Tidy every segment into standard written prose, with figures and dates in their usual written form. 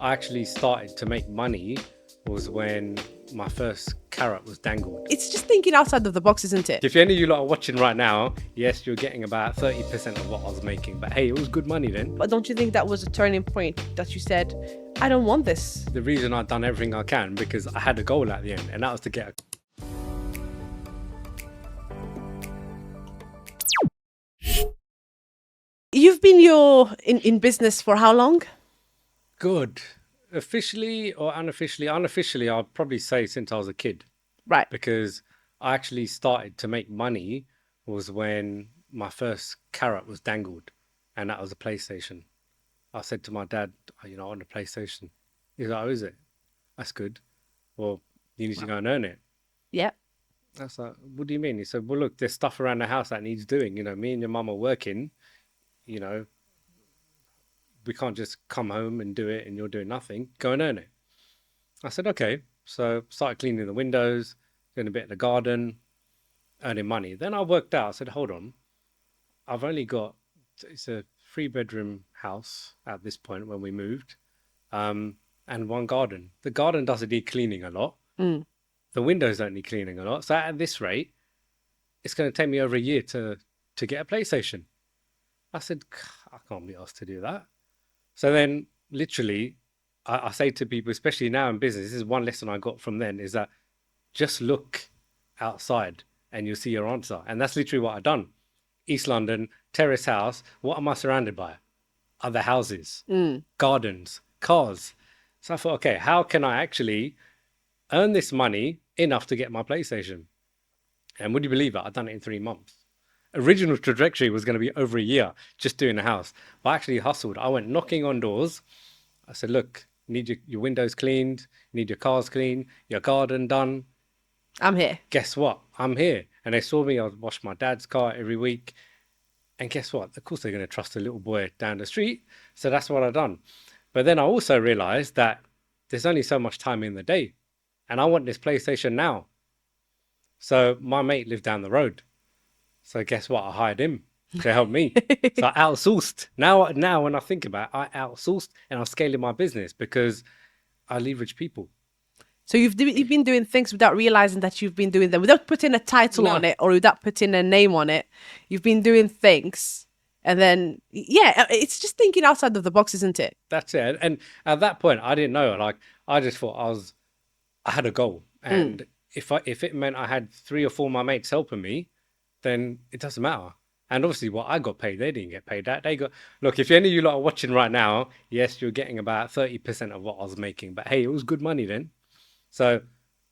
I actually started to make money was when my first carrot was dangled. It's just thinking outside of the box, isn't it? If any of you lot are watching right now, yes, you're getting about 30% of what I was making, but hey, it was good money then. But don't you think that was a turning point that you said, I don't want this? The reason I've done everything I can because I had a goal at the end, and that was to get a You've been in business for how long? good. Officially or unofficially, I'll probably say since I was a kid. Right. Because I actually started to make money was when my first carrot was dangled, and that was a PlayStation. I said to my dad, "Oh, I want a PlayStation." He's like, "Oh, is it? That's good. Well, you need to go and earn it." Yeah. That's like, "What do you mean?" He said, "Well, look, there's stuff around the house that needs doing. Me and your mum are working. You know, we can't just come home and do it, and you're doing nothing. Go and earn it." I said, "Okay." So started cleaning the windows, doing a bit in the garden, earning money. Then I worked out, I said, hold on, I've only got, it's a 3-bedroom house at this point when we moved, and one garden. The garden doesn't need cleaning a lot. Mm. The windows don't need cleaning a lot. So at this rate, it's going to take me over a year to get a PlayStation. I said, I can't be asked to do that. So then literally, I say to people, especially now in business, this is one lesson I got from then, is that just look outside and you'll see your answer. And that's literally what I've done. East London, terrace house. What am I surrounded by? Other houses, gardens, cars. So I thought, okay, how can I actually earn this money enough to get my PlayStation? And would you believe it? I've done it in 3 months. Original trajectory was going to be over a year just doing the house. But I actually hustled. I went knocking on doors. I said, look, you need your windows cleaned, you need your cars cleaned, your garden done. I'm here. Guess what? I'm here. And they saw me. I wash my dad's car every week. And guess what? Of course, they're going to trust a little boy down the street. So that's what I've done. But then I also realized that there's only so much time in the day. And I want this PlayStation now. So my mate lived down the road. So guess what? I hired him to help me. So I outsourced. Now when I think about it, I outsourced and I'm scaling my business because I leverage people. So you've been doing things without realizing that you've been doing them, without putting a title No. on it or without putting a name on it. You've been doing things, and then it's just thinking outside of the box, isn't it? That's it. And at that point, I didn't know. Like, I just thought I had a goal, and if it meant I had 3 or 4 of my mates helping me, then it doesn't matter. And obviously, what I got paid, they didn't get paid that. They got, look. If any of you lot are watching right now, yes, you're getting about 30% of what I was making, but hey, it was good money then. So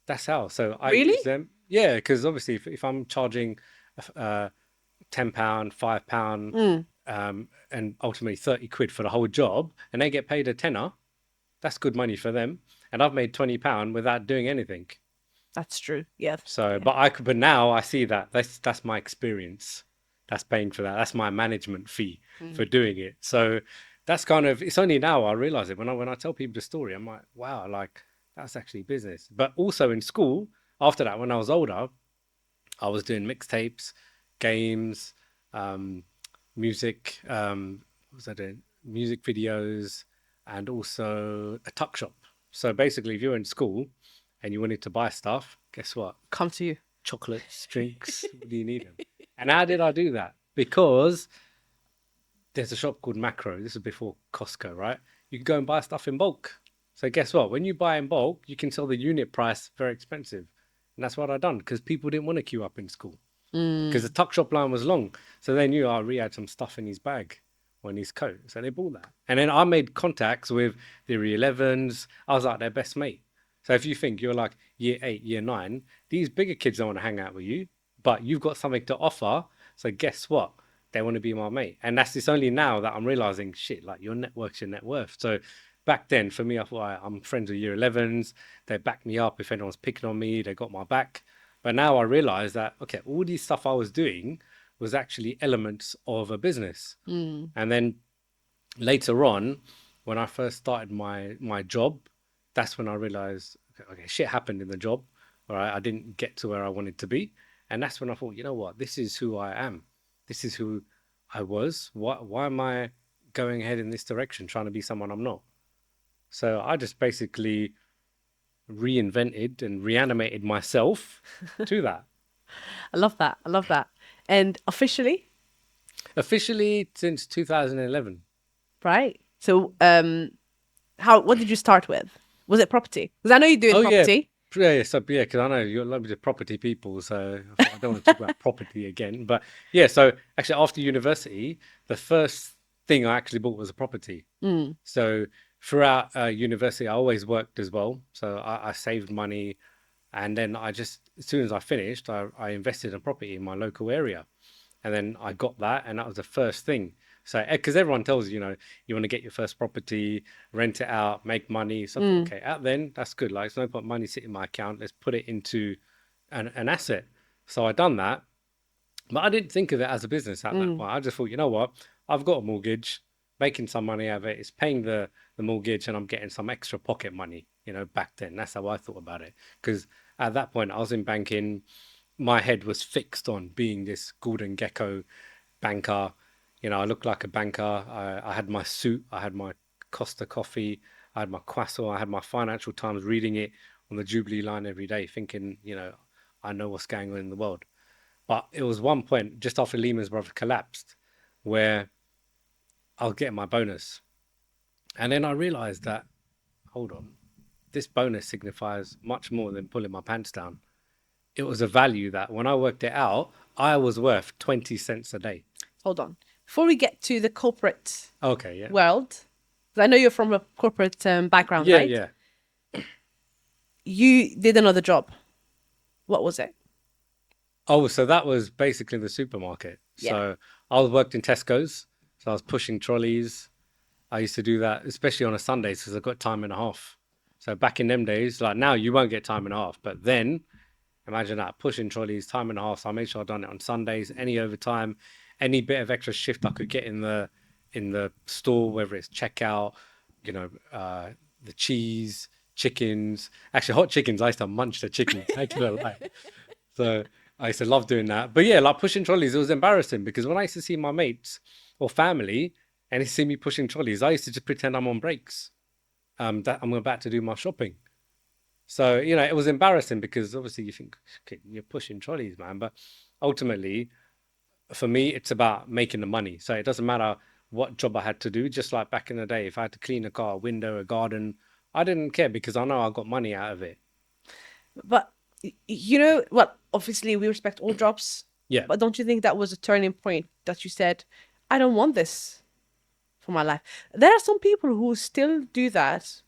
that's how. So I Really? use them, yeah, because obviously, if I'm charging £10, £5, and ultimately 30 quid for the whole job, and they get paid a tenner, that's good money for them. And I've made £20 without doing anything. That's true. Yeah. So, Yeah. but now I see that that's my experience. That's paying for that. That's my management fee for doing it. So that's kind of, it's only now I realize it. When I tell people the story, I'm like, wow, like that's actually business. But also in school, after that, when I was older, I was doing mixtapes, games, music. What was I doing? Music videos, and also a tuck shop. So basically, if you're in school and you wanted to buy stuff, guess what? Come to you. Chocolates, drinks. What do you need them? And how did I do that? Because there's a shop called Macro. This is before Costco, right? You can go and buy stuff in bulk. So guess what? When you buy in bulk, you can sell the unit price very expensive. And that's what I done because people didn't want to queue up in school because the tuck shop line was long. So they knew Ree had some stuff in his bag or in his coat. So they bought that. And then I made contacts with the Year 11s. I was like their best mate. So if you think you're like year 8, year 9, these bigger kids don't want to hang out with you, but you've got something to offer. So guess what? They want to be my mate. And it's only now that I'm realizing, shit, like your network's your net worth. So back then, for me, I thought I'm friends with year 11s. They back me up. If anyone's picking on me, they got my back. But now I realize that, okay, all these stuff I was doing was actually elements of a business. And then later on, when I first started my job, that's when I realized, okay, shit happened in the job. All right, I didn't get to where I wanted to be. And that's when I thought, you know what, this is who I am. This is who I was. Why am I going ahead in this direction, trying to be someone I'm not? So I just basically reinvented and reanimated myself to that. I love that. I love that. And officially, Officially since 2011. right? So, what did you start with? Was it property? Because I know you're doing Oh yeah, property. yeah. So yeah, because I know you're lovely to property people, so I don't want to talk about property again. But yeah, so actually after university, the first thing I actually bought was a property. Mm, So throughout university, I always worked as well. So I saved money, and then I just as soon as I finished, I invested in property in my local area. And then I got that, and that was the first thing. So, because everyone tells you, you want to get your first property, rent it out, make money. So, I thought, mm, okay, out then that's good. Like, it's no point money sitting in my account. Let's put it into an asset. So, I done that, but I didn't think of it as a business at that mm. point. I just thought, you know what, I've got a mortgage, making some money out of it. It's paying the mortgage, and I'm getting some extra pocket money. Back then, that's how I thought about it. Because at that point, I was in banking, my head was fixed on being this golden gecko banker. I looked like a banker. I had my suit, I had my Costa coffee, I had my croissant, I had my Financial Times, reading it on the Jubilee line every day, thinking, I know what's going on in the world. But it was one point just after Lehman Brothers collapsed where I was getting my bonus. And then I realized that, hold on, this bonus signifies much more than pulling my pants down. It was a value that when I worked it out, I was worth 20 cents a day. Hold on. Before we get to the corporate Okay, yeah. world, 'cause I know you're from a corporate background, Yeah, right? yeah. You did another job. What was it? Oh, so that was basically the supermarket. Yeah. So I was worked in Tesco's. So I was pushing trolleys. I used to do that, especially on a Sundays because I got time and a half. So back in them days, like now you won't get time and a half, but then imagine that pushing trolleys, time and a half. So I made sure I done it on Sundays, any overtime, any bit of extra shift I could get in the store, whether it's checkout, the cheese, chickens. Actually, hot chickens. I used to munch the chickens. I can't lie. So I used to love doing that. But yeah, like pushing trolleys, it was embarrassing because when I used to see my mates or family and they see me pushing trolleys, I used to just pretend I'm on breaks. That I'm about to do my shopping. So, it was embarrassing because obviously you think, okay, you're pushing trolleys, man. But ultimately, for me, it's about making the money. So it doesn't matter what job I had to do. Just like back in the day, if I had to clean a car, a window, a garden, I didn't care because I know I got money out of it. But well, obviously we respect all jobs, Yeah. but don't you think that was a turning point that you said, I don't want this for my life? There are some people who still do that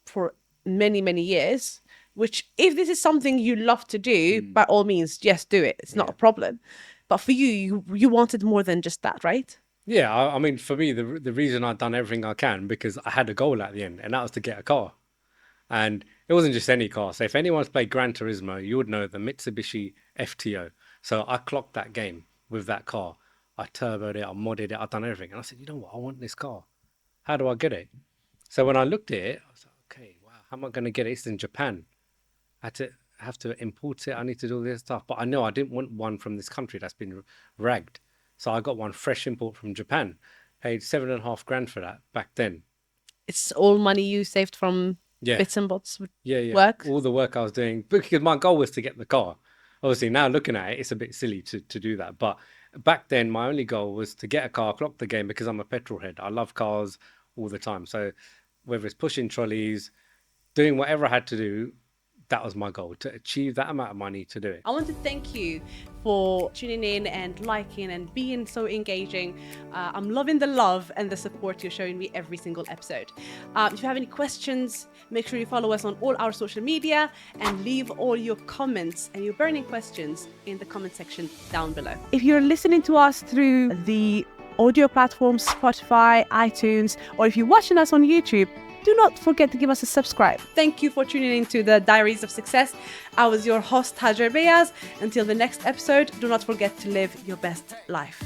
for many, many years, which if this is something you love to do, by all means, yes, do it. It's not Yeah. a problem. But for you wanted more than just that, right? Yeah. I mean, for me, the reason I've done everything I can because I had a goal at the end, and that was to get a car. And it wasn't just any car. So if anyone's played Gran Turismo, you would know the Mitsubishi FTO. So I clocked that game with that car. I turboed it, I modded it, I've done everything. And I said, you know what? I want this car. How do I get it? So when I looked at it, I was like, okay, wow, how am I going to get it? It's in Japan. I had to have to import it. I need to do all this stuff. But I know I didn't want one from this country that's been ragged. So I got one fresh import from Japan. Paid 7.5 grand for that back then. It's all money you saved from Yeah. bits and bobs with Yeah, yeah. work. All the work I was doing because my goal was to get the car. Obviously, now looking at it, it's a bit silly to do that. But back then, my only goal was to get a car, clock the game because I'm a petrol head. I love cars all the time. So whether it's pushing trolleys, doing whatever I had to do, that was my goal to achieve that amount of money to do it. I want to thank you for tuning in and liking and being so engaging. I'm loving the love and the support you're showing me every single episode. If you have any questions, make sure you follow us on all our social media and leave all your comments and your burning questions in the comment section down below. If you're listening to us through the audio platforms, Spotify, iTunes, or if you're watching us on YouTube, do not forget to give us a subscribe. Thank you for tuning in to the Diaries of Success. I was your host, Hajar Beyaz. Until the next episode, do not forget to live your best life.